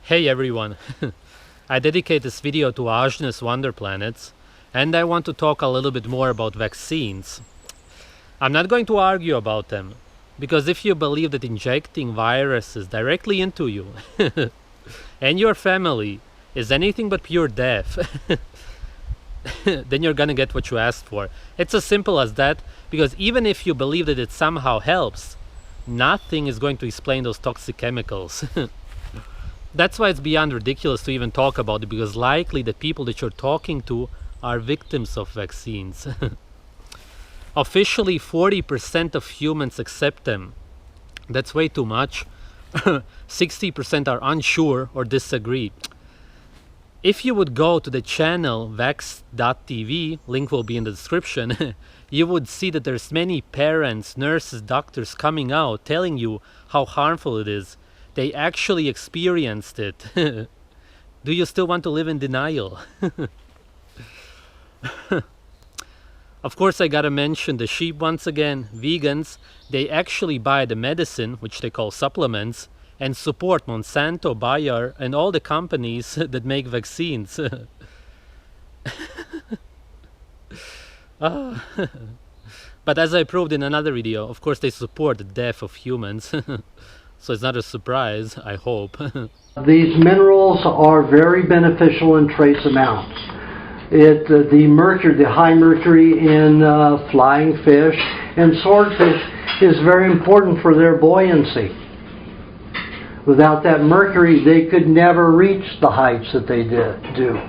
Hey everyone, I dedicate this video to Aajonus Vonderplanitz, and I want to talk a little bit more about vaccines. I'm not going to argue about them, because if you believe that injecting viruses directly into you and your family is anything but pure death, then you're gonna get what you asked for. It's as simple as that, because even if you believe that it somehow helps, nothing is going to explain those toxic chemicals. That's why it's beyond ridiculous to even talk about it, because likely the people that you're talking to are victims of vaccines. Officially, 40% of humans accept them. That's way too much. 60% are unsure or disagree. If you would go to the channel vax.tv, link will be in the description, you would see that there's many parents, nurses, doctors coming out telling you how harmful it is. They actually experienced it. Do you still want to live in denial? Of course, I gotta mention the sheep once again. Vegans, they actually buy the medicine, which they call supplements, and support Monsanto, Bayer, and all the companies that make vaccines. But as I proved in another video, of course they support the death of humans. So it's not a surprise, I hope. These minerals are very beneficial in trace amounts. The mercury, the high mercury in flying fish and swordfish is very important for their buoyancy. Without that mercury, they could never reach the heights that they do.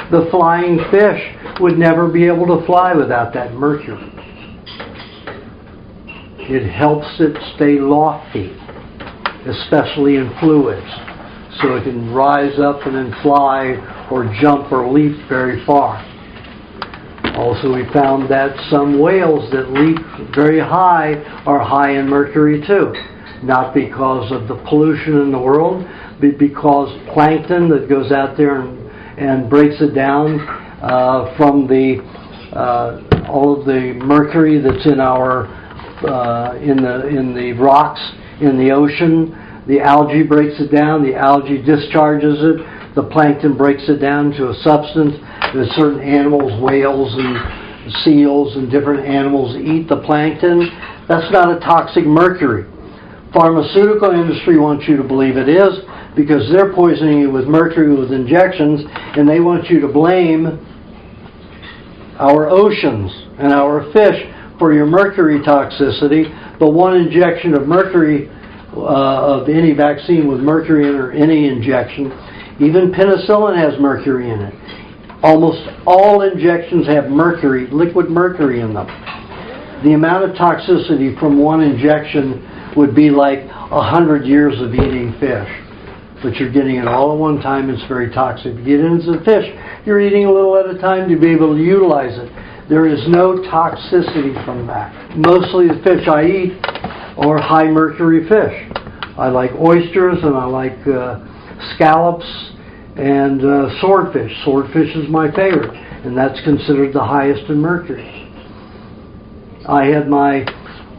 The flying fish would never be able to fly without that mercury. It helps it stay lofty, especially in fluids, so it can rise up and then fly or jump or leap very far. Also, we found that some whales that leap very high are high in mercury too, not because of the pollution in the world, but because plankton that goes out there and breaks it down from all of the mercury that's in our in the rocks in the ocean. The algae breaks it down, the algae discharges it, the plankton breaks it down to a substance that certain animals, whales and seals and different animals eat the plankton. That's not a toxic mercury. Pharmaceutical industry wants you to believe it is, because they're poisoning you with mercury with injections, and they want you to blame our oceans and our fish for your mercury toxicity. But one injection of mercury, of any vaccine with mercury in or any injection, even penicillin has mercury in it. Almost all injections have mercury, liquid mercury in them. The amount of toxicity from one injection would be like 100 years of eating fish. But you're getting it all at one time. It's very toxic. If you get into the fish, you're eating a little at a time to be able to utilize it. There is no toxicity from that. Mostly the fish I eat are high mercury fish. I like oysters and I like scallops and swordfish. Swordfish is my favorite, and that's considered the highest in mercury. I had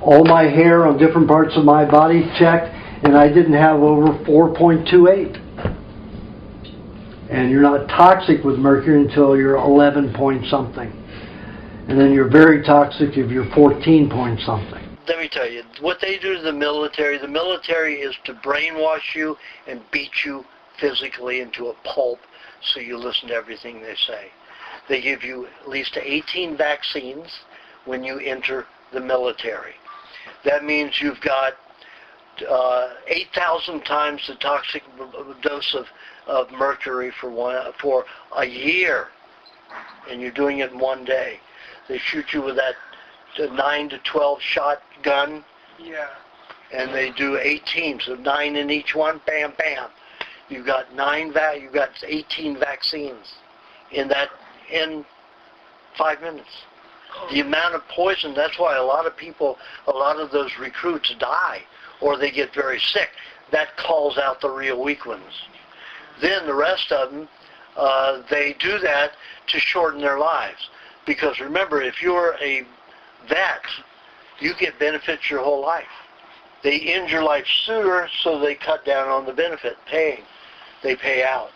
all my hair on different parts of my body checked, and I didn't have over 4.28. And you're not toxic with mercury until you're 11 point something. And then you're very toxic if you're 14 point something. Let me tell you, what they do to the military is to brainwash you and beat you physically into a pulp so you listen to everything they say. They give you at least 18 vaccines when you enter the military. That means you've got 8,000 times the toxic dose of mercury for a year, and you're doing it in one day. They shoot you with that 9 to 12 shot gun. Yeah. And they do 18, so 9 in each one. Bam, bam. You've got 18 vaccines in 5 minutes. The amount of poison, that's why a lot of those recruits die, or they get very sick. That calls out the real weak ones. Then the rest of them, they do that to shorten their lives. Because remember, if you're a vet, you get benefits your whole life. They end your life sooner, so they cut down on the benefit paying. they pay out.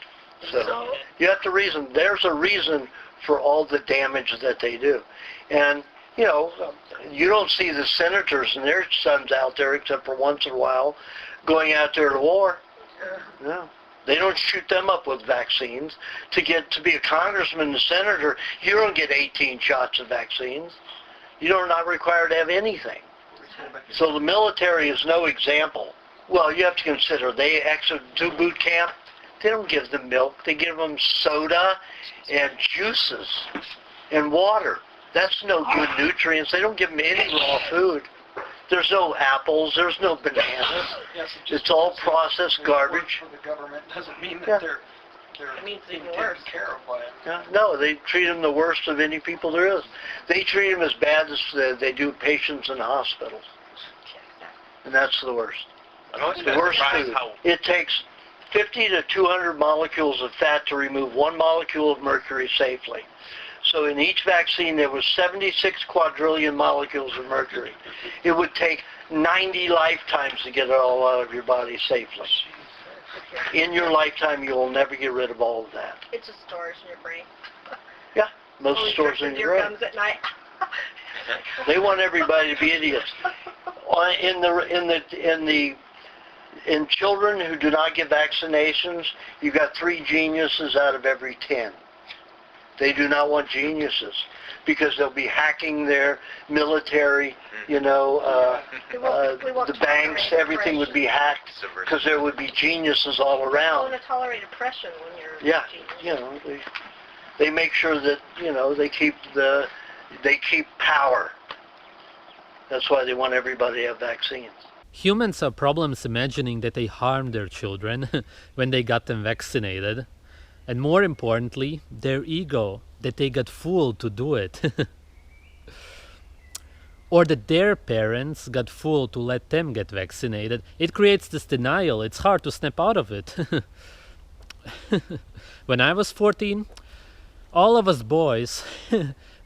So you have to reason. There's a reason for all the damage that they do. And, you know, you don't see the senators and their sons out there except for once in a while going out there to war. No. They don't shoot them up with vaccines. To be a congressman and senator, you don't get 18 shots of vaccines. You're not required to have anything. So the military is no example. Well, you have to consider they actually do boot camp. They don't give them milk. They give them soda and juices and water. That's no good nutrients. They don't give them any raw food. There's no apples. There's no bananas. It's all processed garbage. For the government doesn't mean that they're being taken care of by it. No, they treat them the worst of any people there is. They treat them as bad as they do patients in hospitals. And that's the worst. The worst food. It takes 50 to 200 molecules of fat to remove 1 molecule of mercury safely. So in each vaccine there was 76 quadrillion molecules of mercury. It would take 90 lifetimes to get it all out of your body safely. In your lifetime you will never get rid of all of that. It just stores in your brain. Yeah, most stores in your brain. Comes at night. They want everybody to be idiots. In children who do not get vaccinations, you've got 3 geniuses out of every 10. They do not want geniuses because they'll be hacking their military, the banks, everything would be hacked because there would be geniuses all You around. want to tolerate oppression when you're Yeah, genius. they make sure that, they keep power. That's why they want everybody to have vaccines. Humans have problems imagining that they harmed their children when they got them vaccinated. And more importantly, their ego, that they got fooled to do it. Or that their parents got fooled to let them get vaccinated. It creates this denial. It's hard to snap out of it. When I was 14, all of us boys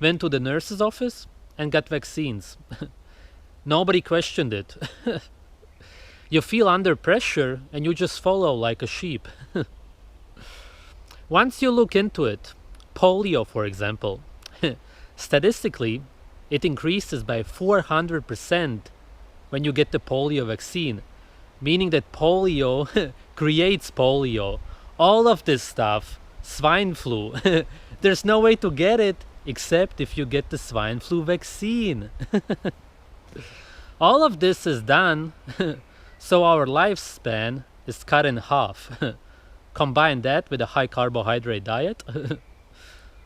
went to the nurse's office and got vaccines. Nobody questioned it. You feel under pressure and you just follow like a sheep. Once you look into it, polio, for example, statistically, it increases by 400% when you get the polio vaccine, meaning that polio creates polio. All of this stuff, swine flu, there's no way to get it except if you get the swine flu vaccine. All of this is done so our lifespan is cut in half. Combine that with a high carbohydrate diet,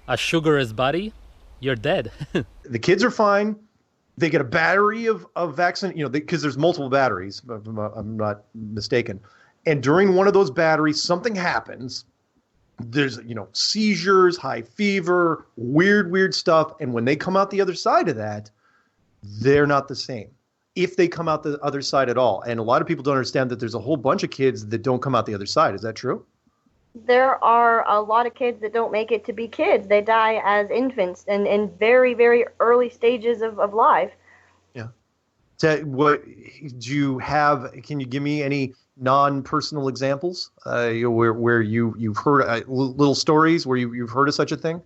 a sugarless body, you're dead. The kids are fine. They get a battery of vaccine, because there's multiple batteries, if I'm not mistaken. And during one of those batteries, something happens. There's, seizures, high fever, weird stuff. And when they come out the other side of that, they're not the same. If they come out the other side at all. And a lot of people don't understand that there's a whole bunch of kids that don't come out the other side. Is that true? There are a lot of kids that don't make it to be kids. They die as infants and in very, very early stages of life. Yeah. So what do you have? Can you give me any non-personal examples where you've heard little stories where you've heard of such a thing?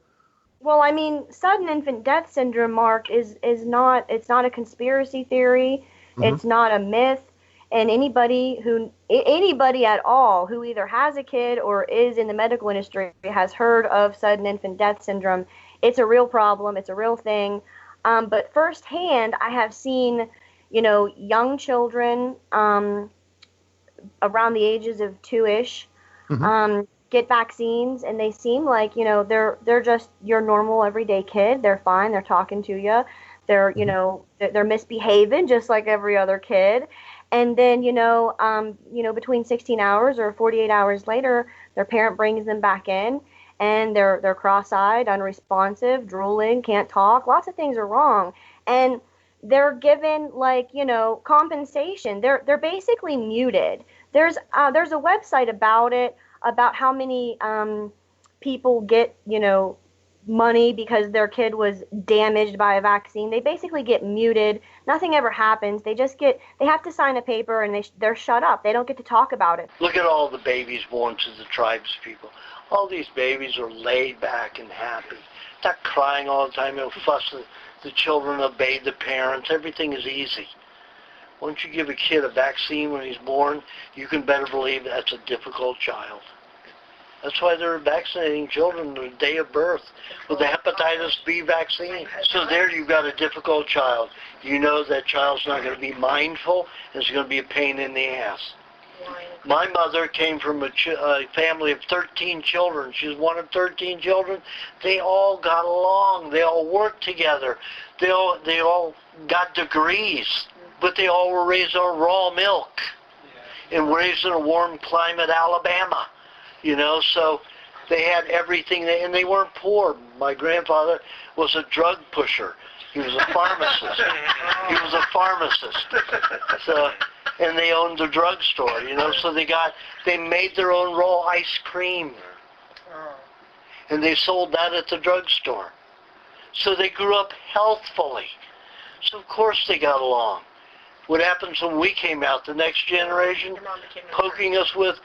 Well, I mean, sudden infant death syndrome, Mark, it's not a conspiracy theory. Mm-hmm. It's not a myth. And anybody at all who either has a kid or is in the medical industry has heard of sudden infant death syndrome. It's a real problem. It's a real thing. But firsthand, I have seen, young children around the ages of 2-ish mm-hmm. Get vaccines, and they seem like, they're just your normal everyday kid. They're fine. They're talking to you. They're, they're misbehaving just like every other kid. And then, between 16 hours or 48 hours later, their parent brings them back in, and they're cross-eyed, unresponsive, drooling, can't talk. Lots of things are wrong. And they're given compensation. They're basically muted. There's a website about it, about how many people get, money because their kid was damaged by a vaccine. They basically get muted. Nothing ever happens. They have to sign a paper and they're shut up. They don't get to talk about it. Look at all the babies born to the tribes people. All these babies are laid back and happy. Not crying all the time. They'll fuss. The children obey the parents. Everything is easy. Once you give a kid a vaccine when he's born, you can better believe that's a difficult child. That's why they're vaccinating children the day of birth with the hepatitis B vaccine. So there you've got a difficult child. You know that child's not going to be mindful, and it's going to be a pain in the ass. My mother came from a family of 13 children. She was one of 13 children. They all got along. They all worked together. They all got degrees, but they all were raised on raw milk and raised in a warm climate, Alabama. You know, so they had everything, and they weren't poor. My grandfather was a drug pusher. He was a pharmacist. So, and they owned the drugstore, you know, so they made their own raw ice cream. And they sold that at the drugstore. So they grew up healthfully. So of course they got along. What happens when we came out, the next generation, poking us with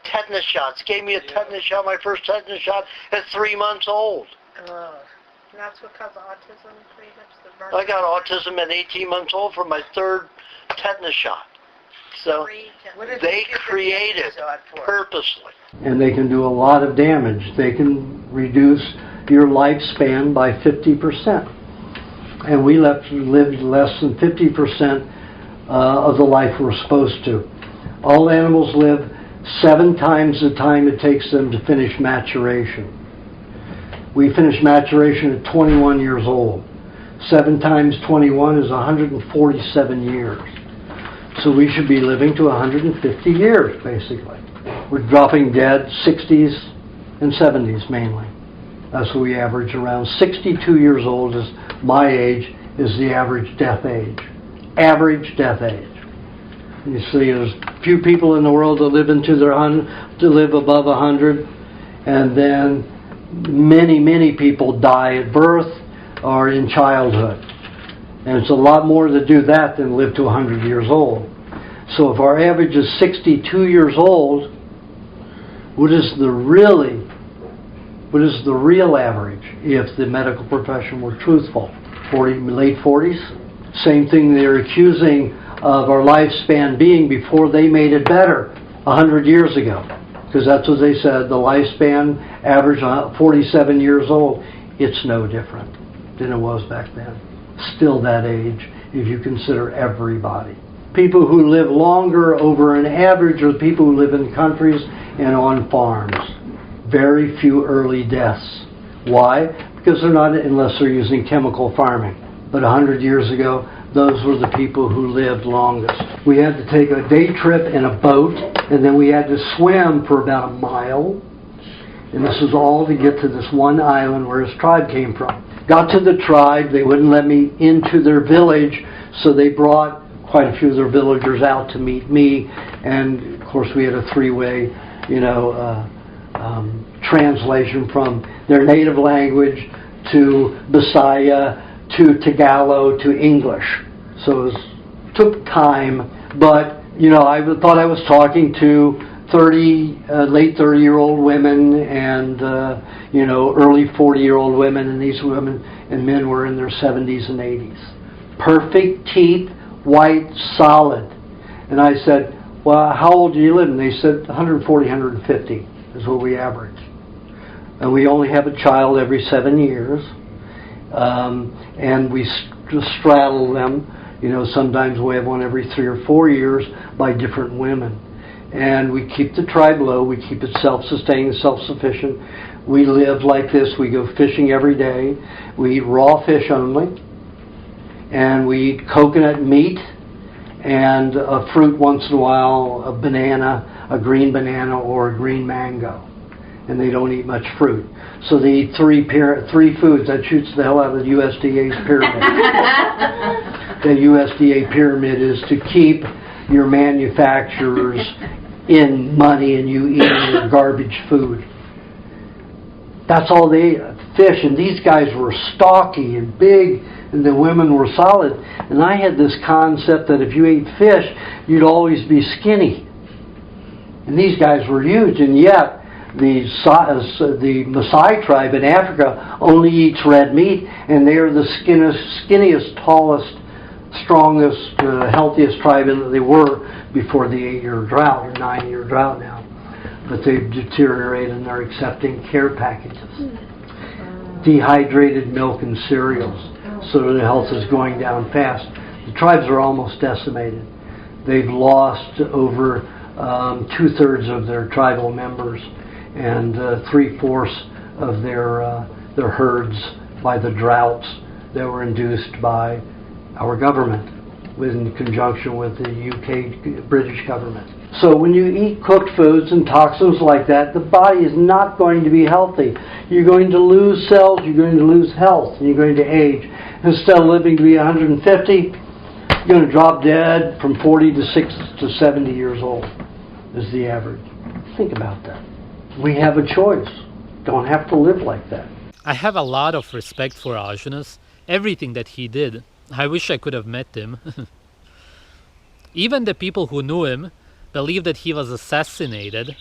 tetanus shots. Gave me a tetanus shot, my first tetanus shot, at 3 months old. And that's what caused autism, pretty much. I got autism at 18 months old from my third tetanus shot. So they created purposely. And they can do a lot of damage. They can reduce your lifespan by 50%. And we lived less than 50% of the life we're supposed to. All animals live 7 times the time it takes them to finish maturation. We finish maturation at 21 years old. 7 times 21 is 147 years. So we should be living to 150 years, basically. We're dropping dead 60s and 70s mainly. That's what we average around. 62 years old is my age, is the average death age. Average death age. You see, there's few people in the world that live live above 100, and then many people die at birth or in childhood. And it's a lot more to do that than live to 100 years old. So if our average is 62 years old, what is the real average if the medical profession were truthful? Late 40s? Same thing they're accusing of our lifespan being before they made it better 100 years ago. Because that's what they said, the lifespan average 47 years old. It's no different than it was back then. Still that age if you consider everybody. People who live longer over an average are people who live in countries and on farms. Very few early deaths. Why? Because they're not, unless they're using chemical farming. But 100 years ago, those were the people who lived longest. We had to take a day trip in a boat, and then we had to swim for about a mile. And this was all to get to this one island where his tribe came from. Got to the tribe, they wouldn't let me into their village, so they brought quite a few of their villagers out to meet me. And of course we had a three-way, translation from their native language to Bisaya to Tagalog to English. So it took time, but I thought I was talking to late 30-year-old women and early 40-year-old women, and these women and men were in their 70s and 80s. Perfect teeth, white, solid. And I said, well, how old do you live? And they said 140, 150 is what we average. And we only have a child every 7 years. And we straddle them. Sometimes we have one every 3 or 4 years by different women. And we keep the tribe low. We keep it self-sustaining, self-sufficient. We live like this. We go fishing every day. We eat raw fish only. And we eat coconut meat and a fruit once in a while, a banana, a green banana or a green mango. And they don't eat much fruit. So they eat three foods. That shoots the hell out of the USDA's pyramid. The USDA pyramid is to keep your manufacturers in money and you eating your garbage food. That's all they ate, fish. And these guys were stocky and big, and the women were solid. And I had this concept that if you ate fish, you'd always be skinny. And these guys were huge, and yet the Maasai tribe in Africa only eats red meat, and they are the skinniest, tallest, strongest, healthiest tribe that they were before the 8-year drought, or 9-year drought now. But they've deteriorated and they're accepting care packages. Dehydrated milk and cereals, so their health is going down fast. The tribes are almost decimated. They've lost over 2/3 of their tribal members and 3/4 of their herds by the droughts that were induced by our government, in conjunction with the UK British government. So when you eat cooked foods and toxins like that, the body is not going to be healthy. You're going to lose cells, you're going to lose health, and you're going to age. Instead of living to be 150, you're going to drop dead from 40 to 60 to 70 years old is the average. Think about that. We have a choice. Don't have to live like that. I have a lot of respect for Aajonus, everything that he did. I wish I could have met him. Even the people who knew him believe that he was assassinated,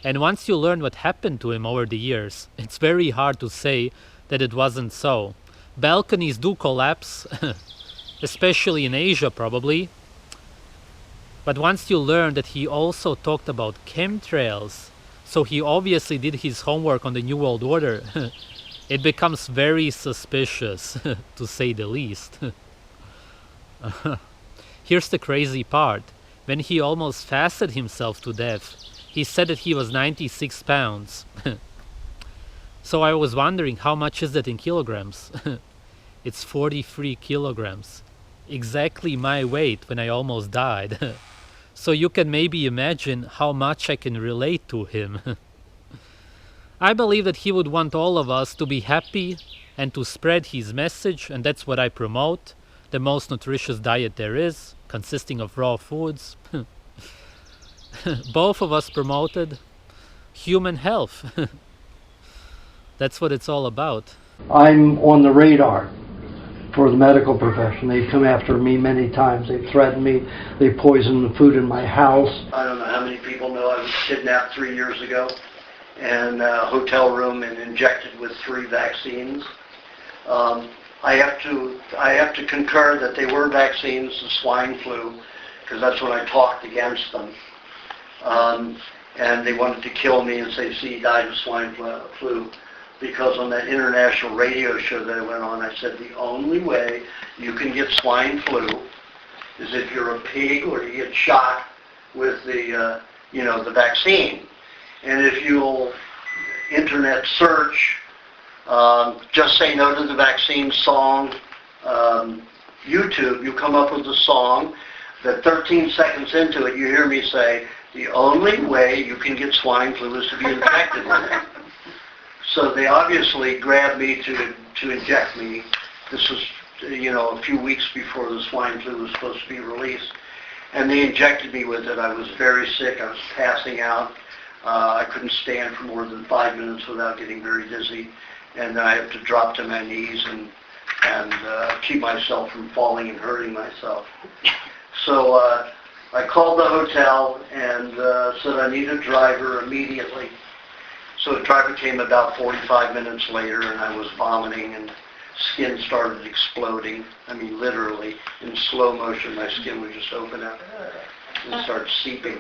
and once you learn what happened to him over the years, it's very hard to say that it wasn't so. Balconies do collapse, especially in Asia probably, but once you learn that he also talked about chemtrails, so he obviously did his homework on the New World Order, it becomes very suspicious, to say the least. Here's the crazy part. When he almost fasted himself to death, he said that he was 96 pounds. So I was wondering, how much is that in kilograms? It's 43 kilograms. Exactly my weight when I almost died. So you can maybe imagine how much I can relate to him. I believe that he would want all of us to be happy and to spread his message, and that's what I promote. The most nutritious diet there is, consisting of raw foods. Both of us promoted human health. That's what it's all about. I'm on the radar for the medical profession. They've come after me many times. They've threatened me. They poisoned the food in my house. I don't know how many people know I was kidnapped 3 years ago and a hotel room and injected with 3 vaccines. I have to concur that they were vaccines, the swine flu, because that's when I talked against them. And they wanted to kill me and say, see, he died of swine flu. Because on that international radio show that I went on, I said the only way you can get swine flu is if you're a pig or you get shot with the, the vaccine. And if you'll internet search, Just Say No to the Vaccine song, YouTube, you come up with a song that 13 seconds into it, you hear me say, the only way you can get swine flu is to be infected with it. So they obviously grabbed me to inject me. This was, a few weeks before the swine flu was supposed to be released. And they injected me with it. I was very sick. I was passing out. I couldn't stand for more than 5 minutes without getting very dizzy. And then I had to drop to my knees and keep myself from falling and hurting myself. So I called the hotel and said I need a driver immediately. So the driver came about 45 minutes later, and I was vomiting and skin started exploding. I mean, literally, in slow motion, my skin would just open up and start seeping.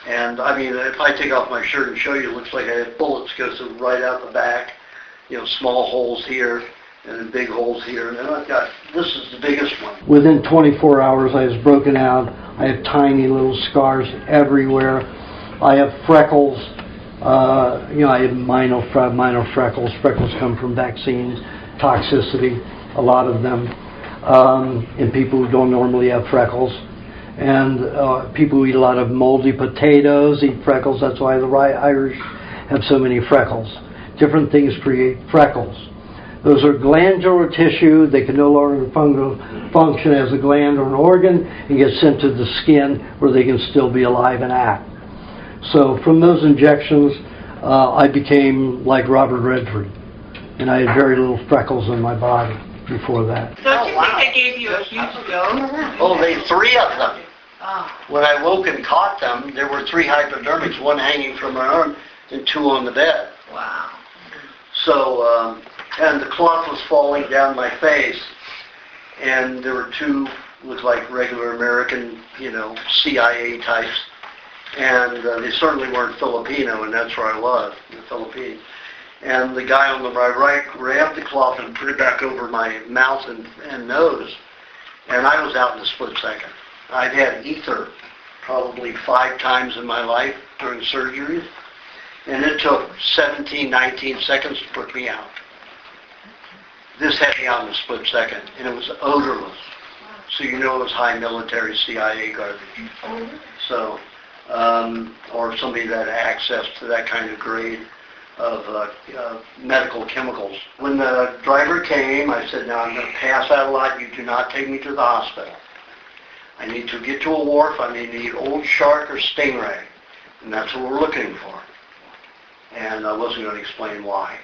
And I mean, if I take off my shirt and show you, it looks like I had bullets go through right out the back. Small holes here and then big holes here. And then I've got, this is the biggest one. Within 24 hours, I was broken out. I have tiny little scars everywhere. I have freckles. I have minor freckles. Freckles come from vaccines, toxicity, a lot of them, in people who don't normally have freckles. And people who eat a lot of moldy potatoes eat freckles. That's why the Irish have so many freckles. Different things create freckles. Those are glandular tissue. They can no longer function as a gland or an organ and get sent to the skin where they can still be alive and act. So from those injections, I became like Robert Redford, and I had very little freckles on my body before that. Don't you think they gave you a huge dose? Oh, they 3 of them. Oh. When I woke and caught them, there were 3 hypodermics, 1 hanging from my arm and 2 on the bed. Wow. So, and the cloth was falling down my face, and there were 2, looked like regular American, CIA types, and they certainly weren't Filipino, and that's where I was, in the Philippines. And the guy on my right grabbed the cloth and put it back over my mouth and nose, and I was out in a split second. I'd had ether probably 5 times in my life during surgeries, and it took 17, 19 seconds to put me out. This had me out in a split second, and it was odorless. So it was high military CIA garbage. So, or somebody that had access to that kind of grade of medical chemicals. When the driver came, I said, now I'm going to pass out a lot. You do not take me to the hospital. I need to get to a wharf. I need old shark or stingray. And that's what we're looking for. And I wasn't going to explain why.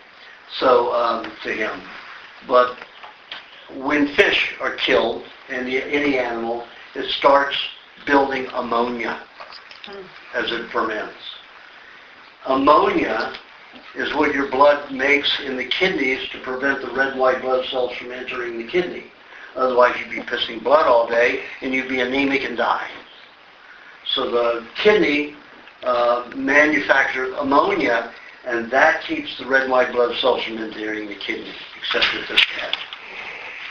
So, to him. But when fish are killed, and any animal, it starts building ammonia as it ferments. Ammonia is what your blood makes in the kidneys to prevent the red white blood cells from entering the kidney. Otherwise you'd be pissing blood all day and you'd be anemic and die. So the kidney manufactures ammonia, and that keeps the red white blood cells from entering the kidney, except if they're dead.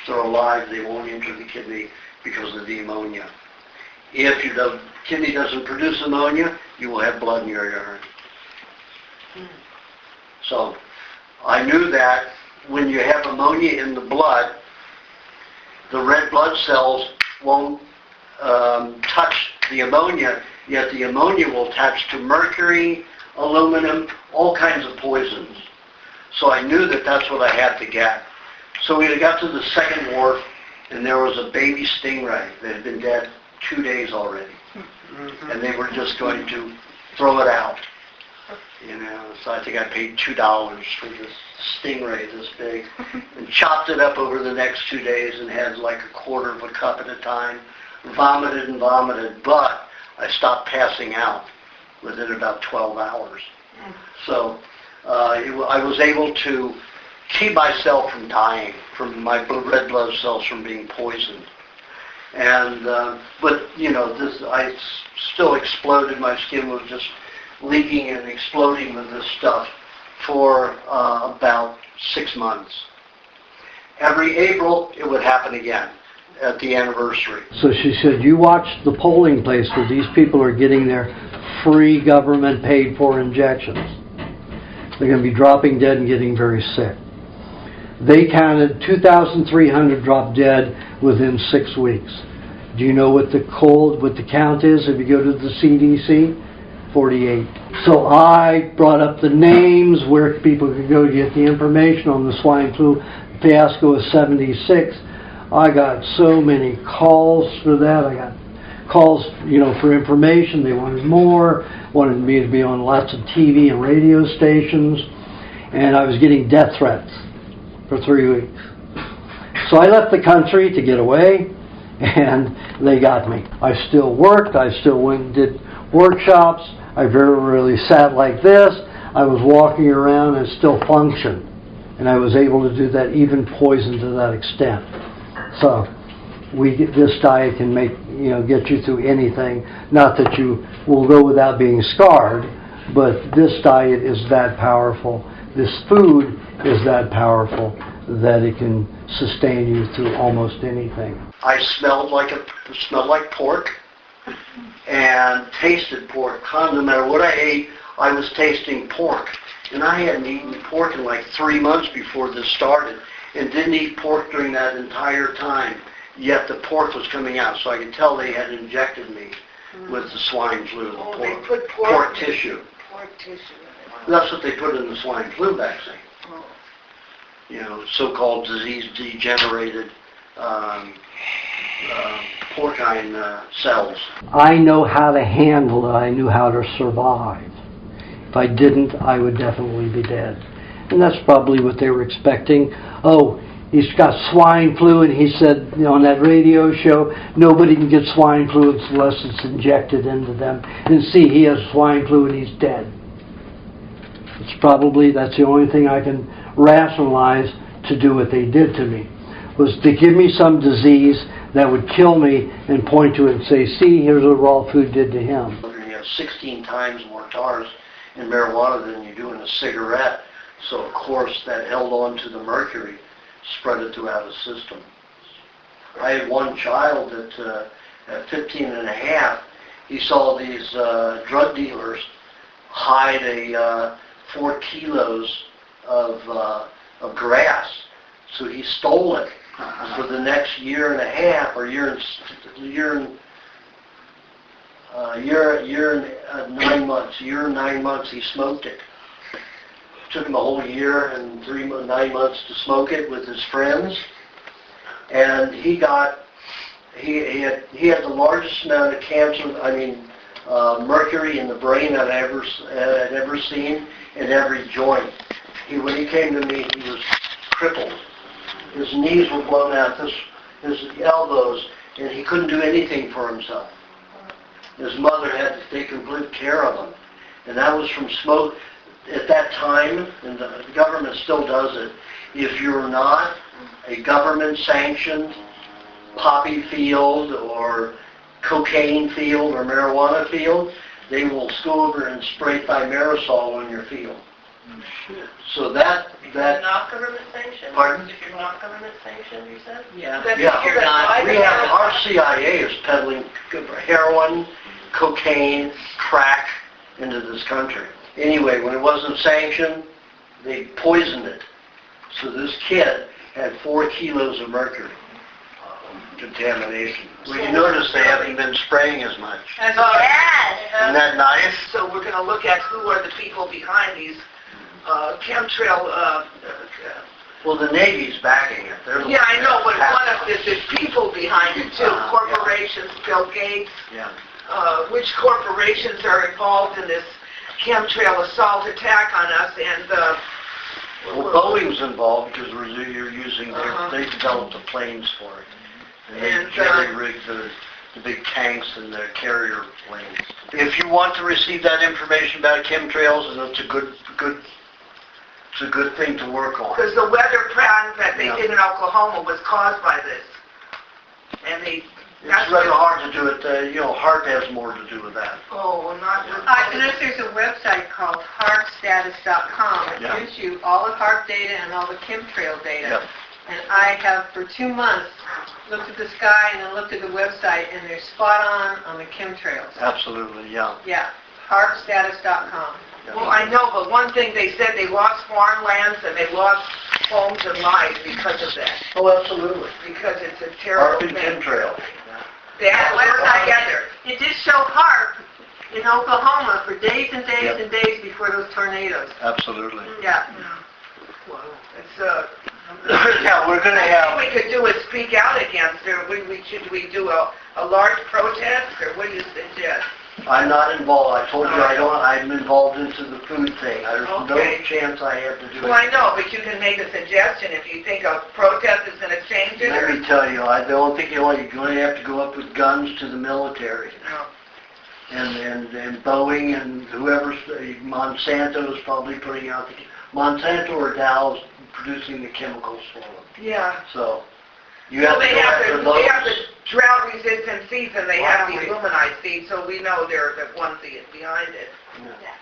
If they're alive, they won't enter the kidney because of the ammonia. If the kidney doesn't produce ammonia, you will have blood in your urine. So I knew that when you have ammonia in the blood, the red blood cells won't touch the ammonia, yet the ammonia will attach to mercury, aluminum, all kinds of poisons. So I knew that that's what I had to get. So we got to the second wharf, and there was a baby stingray that had been dead 2 days already. And they were just going to throw it out. So I think I paid $2 for this stingray this big, and chopped it up over the next 2 days and had like a quarter of a cup at a time. Vomited and vomited, but I stopped passing out within about 12 hours. So I was able to keep myself from dying, from my red blood cells from being poisoned. And but I still exploded. My skin was just leaking and exploding with this stuff for about 6 months. Every April it would happen again at the anniversary. So she said, you watch the polling place where these people are getting their free government paid for injections. They're going to be dropping dead and getting very sick. They counted 2,300 drop dead within 6 weeks. Do you know what the count is if you go to the CDC? 48. So I brought up the names where people could go to get the information on the swine flu fiasco of 76. I got so many calls for that. I got calls, for information. They wanted more, wanted me to be on lots of TV and radio stations, and I was getting death threats for 3 weeks. So I left the country to get away, and they got me. I still worked. I still went and did workshops. I very rarely sat like this. I was walking around and still functioned, and I was able to do that, even poison to that extent. So this diet can get you through anything. Not that you will go without being scarred, but this diet is that powerful. This food is that powerful that it can sustain you through almost anything. I smelled like pork and tasted pork. No matter what I ate, I was tasting pork. And I hadn't eaten pork in like 3 months before this started, and didn't eat pork during that entire time. Yet the pork was coming out, so I could tell they had injected me with the swine flu, They put pork tissue. Pork tissue. That's what they put in the swine flu vaccine. So-called disease-degenerated porcine cells. I know how to handle it. I knew how to survive. If I didn't, I would definitely be dead. And that's probably what they were expecting. Oh, he's got swine flu, and he said, you know, on that radio show, nobody can get swine flu unless it's injected into them. And see, he has swine flu and he's dead. It's probably, that's the only thing I can rationalize to do what they did to me, was to give me some disease that would kill me and point to it and say, see, here's what raw food did to him. You have 16 times more tars in marijuana than you do in a cigarette. So of course that held on to the mercury, spread it throughout the system. I had one child that at 15 and a half, he saw these drug dealers hide 4 kilos of grass. So he stole it. For the next year and a half, or year and 9 months, he smoked it. Took him a whole year and 9 months to smoke it with his friends, and he had the largest amount of cancer. Mercury in the brain I'd ever seen in every joint. When he came to me, he was crippled. His knees were blown out, his elbows, and he couldn't do anything for himself. His mother had to take complete care of him. And that was from smoke. At that time, and the government still does it, if you're not a government-sanctioned poppy field or cocaine field or marijuana field, they will go over and spray thimerosal on your field. So that If you're not government sanctioned? Pardon? If you're not government sanctioned, you said? Yeah. Then Yeah, you're not. our CIA is peddling heroin, cocaine, crack into this country. Anyway, when it wasn't sanctioned, they poisoned it. So this kid had 4 kilos of mercury contamination. Well, you notice they haven't been spraying as much. Yes. Isn't that nice? So we're going to look at who are the people behind these chemtrail. Well, the Navy's backing it. They're the Yeah, I ones know, but that one of there's people behind it too. Yeah. Corporations, Bill Gates. Yeah. Which corporations are involved in this chemtrail assault attack on us? And Well, Boeing's involved because you're using Uh-huh. they developed the planes for it. And they And, jerry-rigged the big tanks and the carrier planes. If you want to receive that information about chemtrails, it's a good thing to work on. because the weather pattern that they Yeah. did in Oklahoma was caused by this. And they... It's rather hard to do it. HAARP has more to do with that. Oh, not... I noticed there's a website called HAARPstatus.com. It Yeah. gives you all the HAARP data and all the chemtrail data. Yep. And I have, for 2 months, looked at the sky and then looked at the website, and they're spot on the chemtrails. Absolutely, yeah. Yeah, HAARPstatus.com. Well, I know, but one thing they said, they lost farmlands and they lost homes and lives because of that. Oh, absolutely. Because it's a HAARP terrible and thing. chemtrail. They have to work together. It did show HAARP in Oklahoma for days and days Yep. and days before those tornadoes. Absolutely. Yeah. Well, it's Yeah, we're going to I think we have... could do is speak out against it. Should we do a large protest, or what do you suggest? I'm not involved. I told you I'm involved into the food thing. There's Okay. no chance I have to do it. Well, I know, but you can make a suggestion if you think a protest is going to change it. Let me tell you, I don't think you're going to have to go up with guns to the military. No. And Boeing and whoever's, Monsanto is probably putting out Monsanto or Dow's producing the chemicals for them. Yeah. So, you have Well, to go after they those. have the drought-resistant seeds, and they have the aluminized seeds, so we know they're the ones behind it. Yeah.